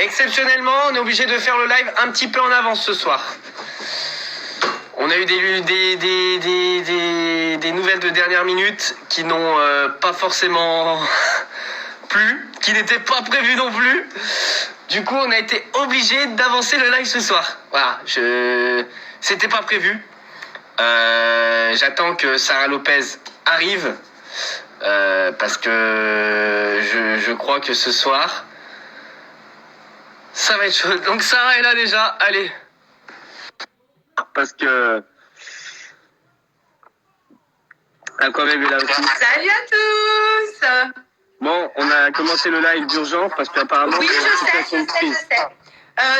Exceptionnellement, on est obligé de faire le live un petit peu en avance ce soir. On a eu des nouvelles de dernière minute qui n'ont pas forcément plu, qui n'étaient pas prévues non plus. Du coup, on a été obligé d'avancer le live ce soir. Voilà, c'était pas prévu. J'attends que Sarah Lopez arrive parce que je crois que ce soir ça va être chaud. Donc Sarah est là déjà, allez. Parce que Aquabeb est là aussi. Salut à tous. Bon, on a commencé le live d'urgence parce qu'apparemment... Oui, je sais.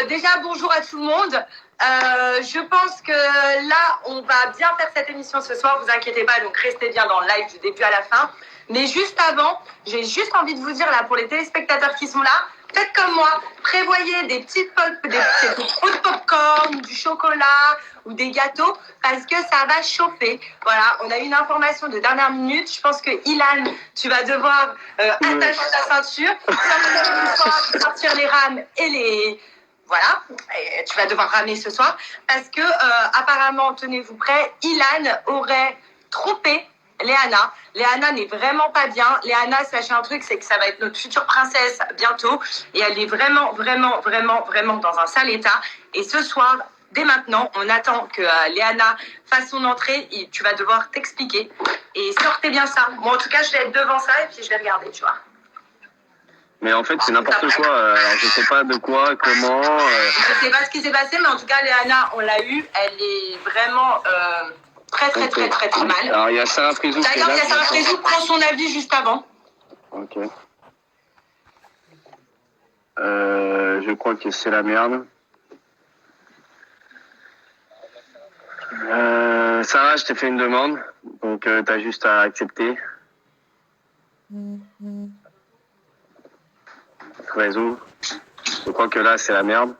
Déjà, bonjour à tout le monde. Je pense que là, on va bien faire cette émission ce soir. Vous inquiétez pas, donc restez bien dans le live du début à la fin. Mais juste avant, j'ai juste envie de vous dire là, pour les téléspectateurs qui sont là, faites comme moi, prévoyez des petites pots de popcorn, du chocolat ou des gâteaux parce que ça va chauffer. Voilà, on a eu une information de dernière minute. Je pense que Ilan, tu vas devoir attacher ta ceinture, sortir les rames et les... Voilà, et tu vas devoir ramener ce soir parce que apparemment, tenez-vous prêts, Ilan aurait trompé Léana. Léana n'est vraiment pas bien. Léana, sachez un truc, c'est que ça va être notre future princesse bientôt. Et elle est vraiment dans un sale état. Et ce soir, dès maintenant, on attend que Léana fasse son entrée. Et tu vas devoir t'expliquer. Et sortez bien ça. Moi, en tout cas, je vais être devant ça et puis je vais regarder, tu vois. Mais en fait, c'est n'importe quoi. Alors, je sais pas de quoi, comment... Je sais pas ce qui s'est passé, mais en tout cas, Léana, on l'a eu. Elle est vraiment... très mal. Alors, il y a Sarah Frézou. D'ailleurs, il y a Sarah Frézou qui prend son avis juste avant. Ok. Je crois que c'est la merde. Sarah, je t'ai fait une demande. Donc, t'as juste à accepter. Frézou. Je crois que là, c'est la merde.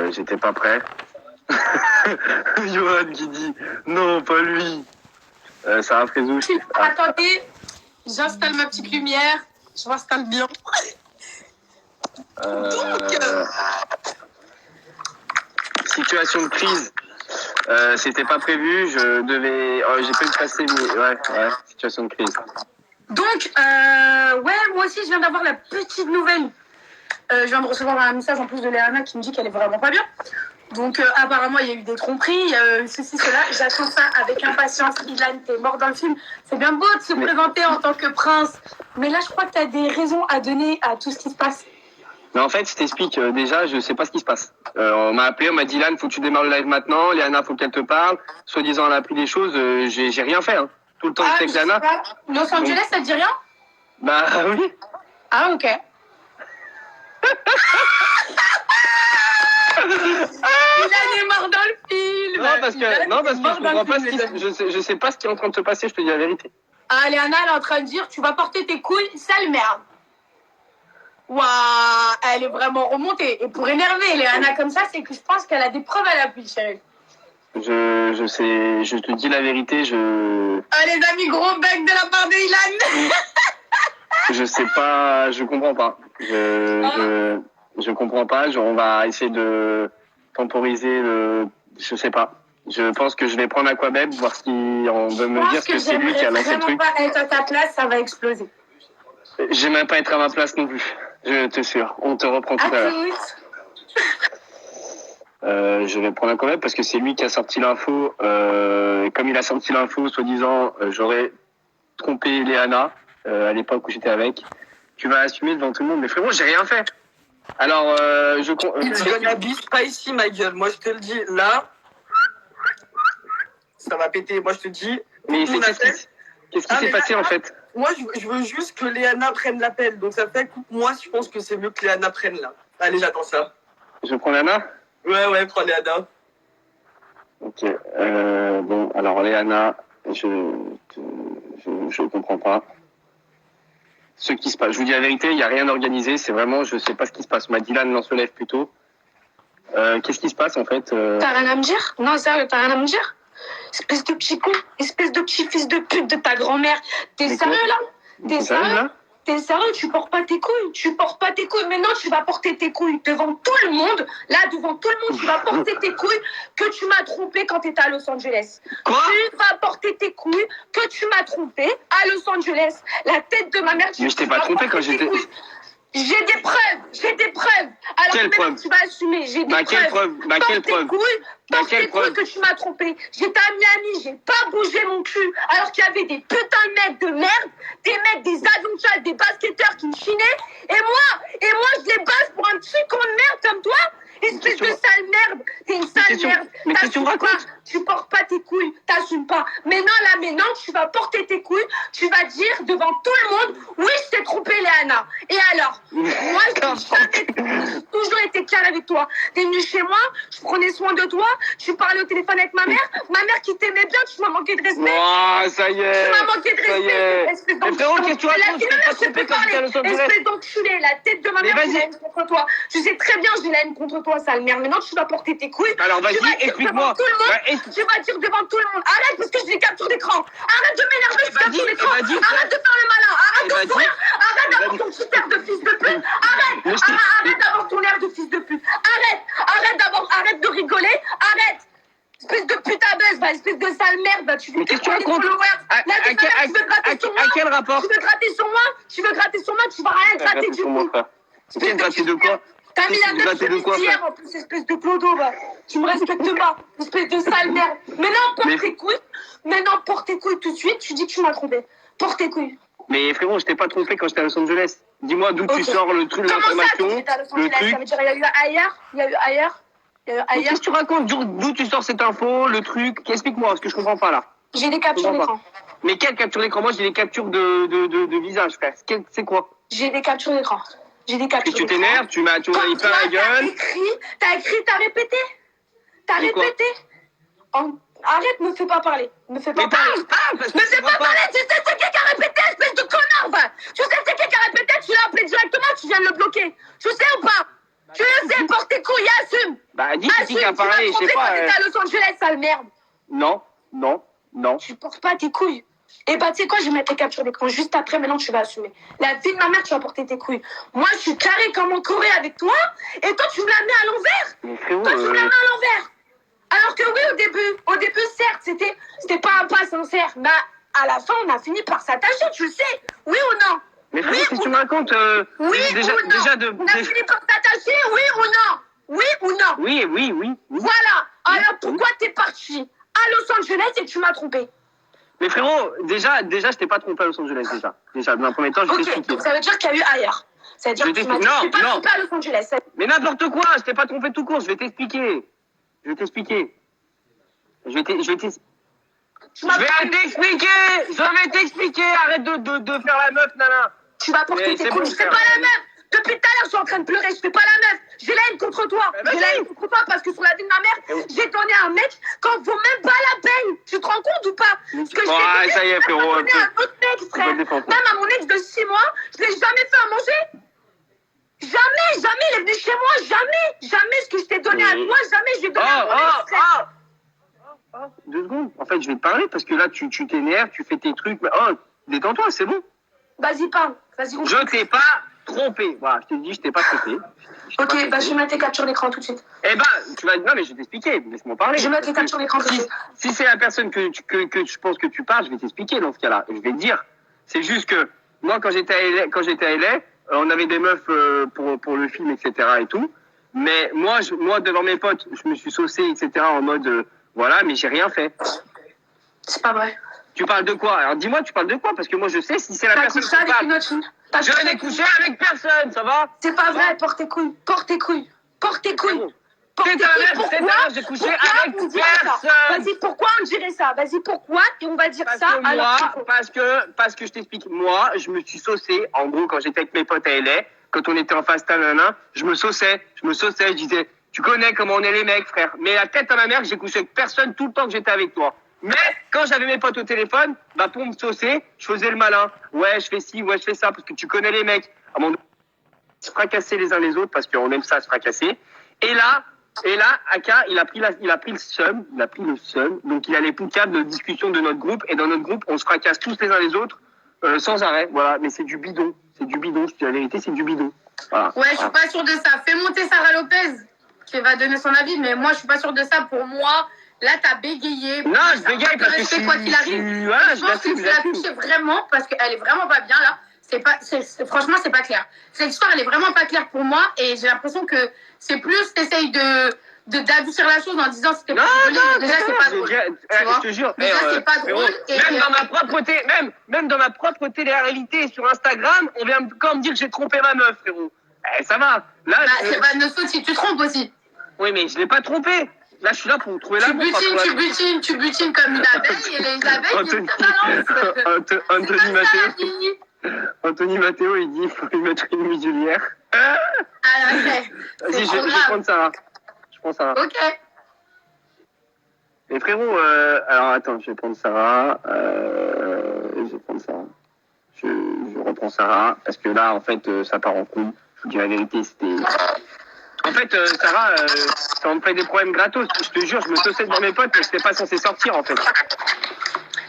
J'étais pas prêt. Johan qui dit non, pas lui. Sarah Frézou. Attendez, j'installe ma petite lumière. Je m'installe bien. Situation de crise. C'était pas prévu. Je devais. J'ai pas eu de passer. Ouais. Situation de crise. Donc, moi aussi, je viens d'avoir la petite nouvelle. Je viens de recevoir un message en plus de Léana qui me dit qu'elle est vraiment pas bien. Donc, apparemment, il y a eu des tromperies, ceci, cela. J'attends ça avec impatience. Ilan, t'es mort dans le film. C'est bien beau de se présenter en tant que prince. Mais là, je crois que t'as des raisons à donner à tout ce qui se passe. Mais en fait, je t'explique. Déjà, je sais pas ce qui se passe. On m'a appelé, on m'a dit, Ilan, faut que tu démarres le live maintenant. Léana, faut qu'elle te parle. Soi-disant, elle a appris des choses. J'ai rien fait. Hein. Tout le temps, j'étais avec Léana. Los Angeles, ça te dit rien? Bah oui. Ah, ok. Ilan est mort dans le film. Non, parce que je comprends pas je sais pas ce qui est en train de se passer, je te dis la vérité. Ah, Léana, elle est en train de dire, tu vas porter tes couilles, sale merde. Waouh, elle est vraiment remontée. Et pour énerver Léana comme ça, c'est que je pense qu'elle a des preuves à l'appui, chérie. Je sais, je te dis la vérité, Ah, les amis, gros bec de la part de Ilan. Je sais pas, je comprends pas. Je comprends pas. On va essayer de temporiser je sais pas. Je pense que je vais prendre Aquabeb, voir si on veut me dire que c'est lui qui a lancé le truc. Je vraiment pas être à ta place, ça va exploser. J'aimerais pas être à ma place non plus. Je te sûr. On te reprend tout à l'heure. Je vais prendre Aquabeb parce que c'est lui qui a sorti l'info. Comme il a sorti l'info, soi-disant, j'aurais trompé Léana à l'époque où j'étais avec. Tu vas assumer devant tout le monde. Mais frérot, j'ai rien fait. Alors, Tu n'habites pas ici, ma gueule. Moi, je te le dis, là, ça va péter. Moi, je te dis. Mais qu'est-ce qui s'est passé, en fait? Moi, je veux juste que Léana prenne l'appel. Donc, ça fait, moi, je pense que c'est mieux que Léana prenne, là. Allez, j'attends ça. Je prends Léana? Ouais, prends Léana. Ok. Bon, alors, Léana, je comprends pas. Ce qui se passe. Je vous dis la vérité, il n'y a rien organisé. C'est vraiment, je sais pas ce qui se passe. On m'a dit Dylan lance le lève plutôt. Qu'est-ce qui se passe, en fait? T'as rien à me dire? Non, sérieux, t'as rien à me dire? Espèce de petit con, espèce de petit fils de pute de ta grand-mère. T'es sérieux là? T'es sérieux là? T'es sérieux, tu portes pas tes couilles. Tu portes pas tes couilles. Maintenant, tu vas porter tes couilles devant tout le monde. Là, devant tout le monde, tu vas porter tes couilles que tu m'as trompé quand t'étais à Los Angeles. Quoi? Tu vas porter tes couilles que tu m'as trompé à Los Angeles. La tête de ma mère, Mais je t'ai pas trompé quand j'étais... J'ai des preuves. Alors Quelle maintenant, preuve? tu vas assumer. J'ai des preuves. Quelle preuve? Quelle preuve? Porte Quelle tes couilles preuve? que tu m'as trompé. J'étais à Miami, j'ai pas bougé mon cul. Alors qu'il y avait des putains de mecs de merde, des mecs, des adonchalles, des basketteurs qui me chinaient. Et moi, je les base pour un petit con de merde comme toi. Espèce de sale merde. T'es une sale merde. Mais qu'est-ce que tu me racontes? Tu portes pas tes couilles. T'assumes pas. Maintenant, tu vas porter tes couilles. Tu vas dire devant tout le monde, oui, je t'ai trompé, Léana. Et alors? Moi, j'ai toujours été calme avec toi. T'es venu chez moi, je prenais soin de toi. Tu parlais au téléphone avec ma mère. Ma mère qui t'aimait bien, tu m'as manqué de respect. Oh, ça y est. Tu m'as manqué de respect. Espèce Mais frérot, qu'est-ce que tu racontes? Je t'ai pas trompé quand j'étais à Los Angeles. Espèce d'enculé, la tête de ma mère, j'ai la haine contre toi. Je sais très bien, j'ai la haine contre toi, sale merde. Maintenant, tu vas porter tes couilles. Alors, vas-y, explique-moi. Tu vas dire devant tout le monde. Arrête, parce que j'ai des captures d'écran. Arrête de m'énerver, je capture d'écran. Arrête de faire le malin. Arrête de sourire. Arrête d'avoir ton petit air de fils de pute. Arrête d'avoir ton air de fils de pute. Arrête de rigoler. Arrête. Espèce de putabeuse, espèce de sale merde, va. Tu veux Mais qu'est-ce que tu racontes? À quel rapport? Tu veux gratter sur moi? Tu vas rien gratter du tout. Tu veux gratter de quoi? T'as mis la tête de quoi hier en plus, espèce de clodo, va. Tu me respectes pas, espèce de sale merde. Maintenant, porte tes couilles tout de suite. Tu dis que tu m'as trompé. Porte tes couilles. Mais frérot, je t'ai pas trompé quand j'étais à Los Angeles. Dis-moi d'où tu sors le truc, l'information, le truc. Ça veut dire, il y a eu ailleurs. Qu'est-ce que tu racontes? D'où tu sors cette info, le truc? Explique-moi, parce que je comprends pas là. J'ai des captures d'écran. Mais quelle capture d'écran? Moi, j'ai des captures de visage, frère. C'est quoi? J'ai des captures d'écran. Et tu t'énerves, tu m'as mis plein la gueule. T'as répété. Arrête, me fais pas parler. Me fais pas parler. Tu sais c'est qui a répété, espèce de connard, va. Tu sais c'est qui a répété, tu l'as appelé directement, tu viens de le bloquer. Tu sais ou pas? Tu le sais, porte tes couilles, assume. Bah, dis qui a parlé, je sais pas. Tu à Los Angeles, sale merde. Non. Tu portes pas tes couilles. Et bah, tu sais quoi, je vais mettre tes captures d'écran juste après, maintenant tu vas assumer. La vie de ma mère, tu vas porter tes couilles. Moi, je suis carré comme en Corée avec toi, et toi, tu me la mets à l'envers. Mais frérot, toi, tu me la mets à l'envers. Alors que oui, au début, certes, c'était pas un pas sincère, mais à la fin, on a fini par s'attacher, tu le sais. Oui ou non? Mais frérot, qu'est-ce que tu me racontes? Oui ou non? On a fini par s'attacher, oui ou non? Oui ou non? Oui. Voilà. Alors pourquoi t'es parti à Los Angeles et tu m'as trompé? Mais frérot, déjà, je t'ai pas trompé à Los Angeles, déjà. Dans un premier temps, je t'ai expliqué. Donc ça veut dire qu'il y a eu ailleurs. Ça veut dire que tu m'as dit que tu t'es pas trompé à Los Angeles. Mais n'importe quoi, je t'ai pas trompé tout court, je vais t'expliquer. Je vais t'expliquer. Arrête de faire la meuf, nana. Tu vas porter tes couilles, je fais pas la meuf. Depuis tout à l'heure, je suis en train de pleurer, je fais pas la meuf. J'ai la haine contre toi. J'ai la haine contre toi parce que sur la vie de ma mère, j'ai donné à un mec quand vaut même pas la peine. Tu te rends compte ou pas? Ce que je ça y est, frérot. donné à un autre mec, frère. Même à mon ex de 6 mois, je l'ai jamais fait à manger. Jamais, il est venu chez moi, jamais ce que je t'ai donné à toi, jamais je l'ai donné à mon ex, frère. 2 secondes. En fait, je vais te parler parce que là, tu t'énerves, tu fais tes trucs. Mais détends-toi, c'est bon. Vas-y, parle. Je t'ai pas trompé. Voilà, je te dis, je t'ai pas trompé. Ok, je vais mettre tes captures d'écran tout de suite. Tu vas. Non, mais je vais t'expliquer. Laisse-moi parler. Je vais mettre tes captures d'écran tout de suite. Si c'est la personne que je pense que tu parles, je vais t'expliquer dans ce cas-là. Je vais te dire. C'est juste que moi, quand j'étais à LA, on avait des meufs pour le film, etc. et tout. Mais moi, devant mes potes, je me suis saucé, etc. en mode. Voilà, mais j'ai rien fait. C'est pas vrai. Tu parles de quoi? Alors dis-moi, tu parles de quoi? Parce que moi je sais si c'est la personne qui parle. Une autre fille. Je n'ai couché avec personne, ça va? C'est pas vrai, porte tes couilles. J'ai couché avec personne. Vas-y, pourquoi on dirait ça? Vas-y, pourquoi? Et on va dire ça. Parce que je t'explique. Moi, je me suis saucé. En gros, quand j'étais avec mes potes à LA, quand on était en phase tanana, je me sauçais, je disais, tu connais comment on est les mecs, frère. Mais la tête à ma mère, j'ai couché avec personne tout le temps que j'étais avec toi. Mais quand j'avais mes potes au téléphone, pour me saucer, je faisais le malin. Ouais, je fais ci, ouais, je fais ça, parce que tu connais les mecs. À mon se fracasser les uns les autres, parce qu'on aime ça, se fracasser. Et là, Aka, il a pris le seum, donc il a les poucables de discussion de notre groupe, et dans notre groupe, on se fracasse tous les uns les autres, Sans arrêt, voilà. Mais c'est du bidon. C'est du bidon, je te dis la vérité, c'est du bidon. Voilà. Ouais, je suis pas sûre de ça. Fais monter Sarah Lopez, qui va donner son avis, mais moi, je suis pas sûre de ça. Pour moi, là, t'as bégayé. Non, je bégaye parce que je suis... quoi qu'il arrive. Voilà, Je pense que tu l'as touché vraiment parce qu'elle est vraiment pas bien, là. Franchement, c'est pas clair. Cette histoire, elle est vraiment pas claire pour moi et j'ai l'impression que c'est plus t'essayes d'adoucir la chose en disant c'était pas drôle. Déjà, c'est pas drôle. Je te jure. Déjà, c'est pas drôle. Même dans ma propre télé-réalité sur Instagram, on vient encore me dire que j'ai trompé ma meuf, frérot. Ça va. Là, c'est pas de notre faute si tu trompes aussi. Oui, mais je l'ai pas trompé. Là, je suis là pour trouver l'amour. Tu butines comme une abeille et les abeilles, ils Anthony Matteo. Anthony Matteo, il dit qu'il faut lui mettre une muselière. Ah, ok. Vas-y, je vais prendre Sarah. Je prends Sarah. Ok. Mais frérot, alors attends, je vais prendre Sarah. Je vais prendre Sarah. Je reprends Sarah, parce que là, en fait, ça part en couille. Je vous dis la vérité, c'était... En fait, Sarah, ça me fait des problèmes gratos. Je te jure, je me saussais devant mes potes, mais j'étais pas censé sortir, en fait.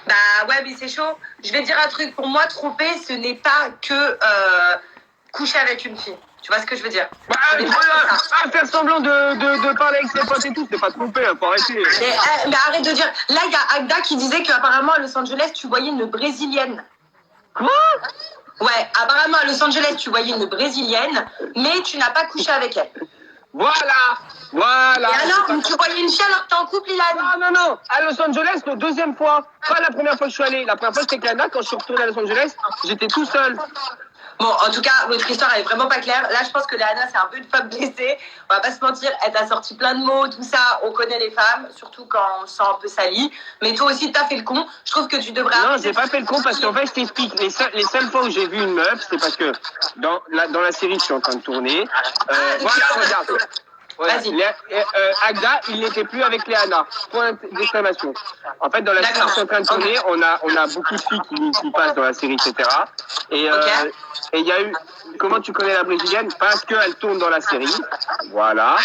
Bah ouais, mais c'est chaud. Je vais te dire un truc. Pour moi, tromper, ce n'est pas que coucher avec une fille. Tu vois ce que je veux dire? Faire semblant de parler avec ses potes et tout, c'est pas tromper, faut arrêter. Mais arrête de dire. Là, il y a Agda qui disait qu'apparemment à Los Angeles, tu voyais une Brésilienne. Quoi? Ouais, apparemment à Los Angeles, tu voyais une Brésilienne, mais tu n'as pas couché avec elle. Voilà. Et alors, tu voyais une fille alors que t'es en couple, Ilan? Non. À Los Angeles, la deuxième fois. Pas la première fois que je suis allé. La première fois, j'étais avec Lana. Quand je suis retourné à Los Angeles, j'étais tout seul. Bon, en tout cas, votre histoire, elle est vraiment pas claire. Là, je pense que Léana, c'est un peu une femme blessée. On va pas se mentir, elle t'a sorti plein de mots, tout ça. On connaît les femmes, surtout quand on se sent un peu sali. Mais toi aussi, t'as fait le con. Je trouve que tu devrais... Non, j'ai pas fait le con parce qu'en fait, je t'explique. Les seules fois où j'ai vu une meuf, c'est parce que dans la série que je suis en train de tourner... voilà, regarde. Voilà. Vas-y. Agda, il n'était plus avec Léana. Point d'exclamation. En fait, dans la série que je suis en train de tourner, on a beaucoup de filles qui passent dans la série, etc. Et il y a eu... Comment tu connais la Brésilienne? Parce qu'elle tourne dans la série. Voilà.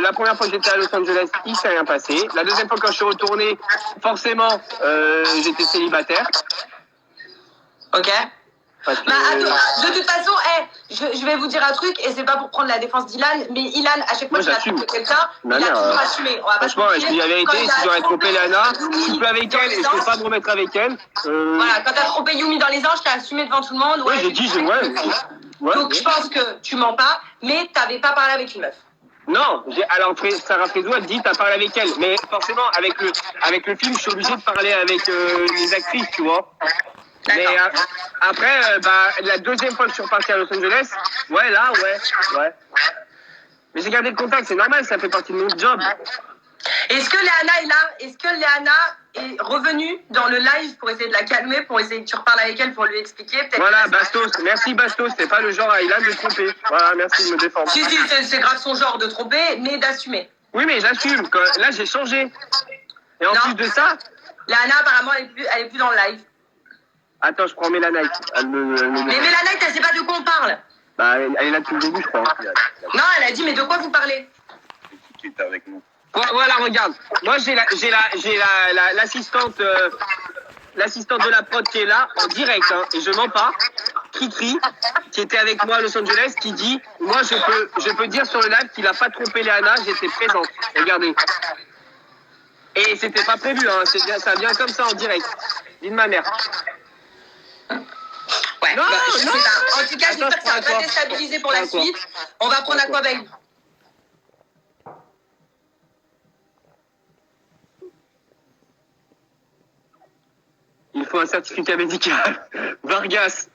La première fois que j'étais à Los Angeles, il s'est rien passé. La deuxième fois quand je suis retourné, forcément, j'étais célibataire. Ok. Bah, de toute façon, je vais vous dire un truc, et c'est pas pour prendre la défense d'Ilan, mais Ilan, à chaque fois qu'il a trompé quelqu'un, il a toujours assumé. Franchement, je dis la vérité, si j'aurais trompé Léana, je suis plus avec elle et je peux pas me remettre avec elle. Voilà, quand t'as trompé Yumi dans les anges, t'as assumé devant tout le monde. Ouais, j'ai dit, ouais. Donc je pense que tu mens pas, mais t'avais pas parlé avec une meuf. Non, alors Sarah Frézou, elle dit t'as parlé avec elle, mais forcément avec le film, je suis obligé de parler avec les actrices, tu vois. Mais après, la deuxième fois que je suis reparti à Los Angeles, ouais. Mais j'ai gardé le contact, c'est normal, ça fait partie de notre job. Est-ce que Léana est là? Est-ce que Léana est revenue dans le live pour essayer de la calmer, pour essayer que tu reparles avec elle pour lui expliquer? Voilà, Bastos, merci Bastos, c'est pas le genre à Ilan de tromper. Voilà, merci de me défendre. Si, c'est grave son genre de tromper, mais d'assumer. Oui, mais j'assume, là j'ai changé. Et en plus de ça... Léana, apparemment, elle est plus dans le live. Attends, je prends Mélanite. Mais Mélanite, elle sait pas de quoi on parle. Bah, elle est là depuis le début, je crois. Non, elle a dit, mais de quoi vous parlez? Avec nous. Voilà, regarde. Moi, j'ai l'assistante de la prod qui est là, en direct, hein, et je mens pas. Cricri, qui était avec moi à Los Angeles, qui dit, moi, je peux dire sur le live qu'il a pas trompé Léana, j'étais présente. Regardez. Et c'était pas prévu, hein, ça vient comme ça en direct. Dis de ma mère. Ouais, non. En tout cas, j'espère que ça va pas déstabiliser pour la suite. On va prendre Aquababe. Il faut un certificat médical. Vargas.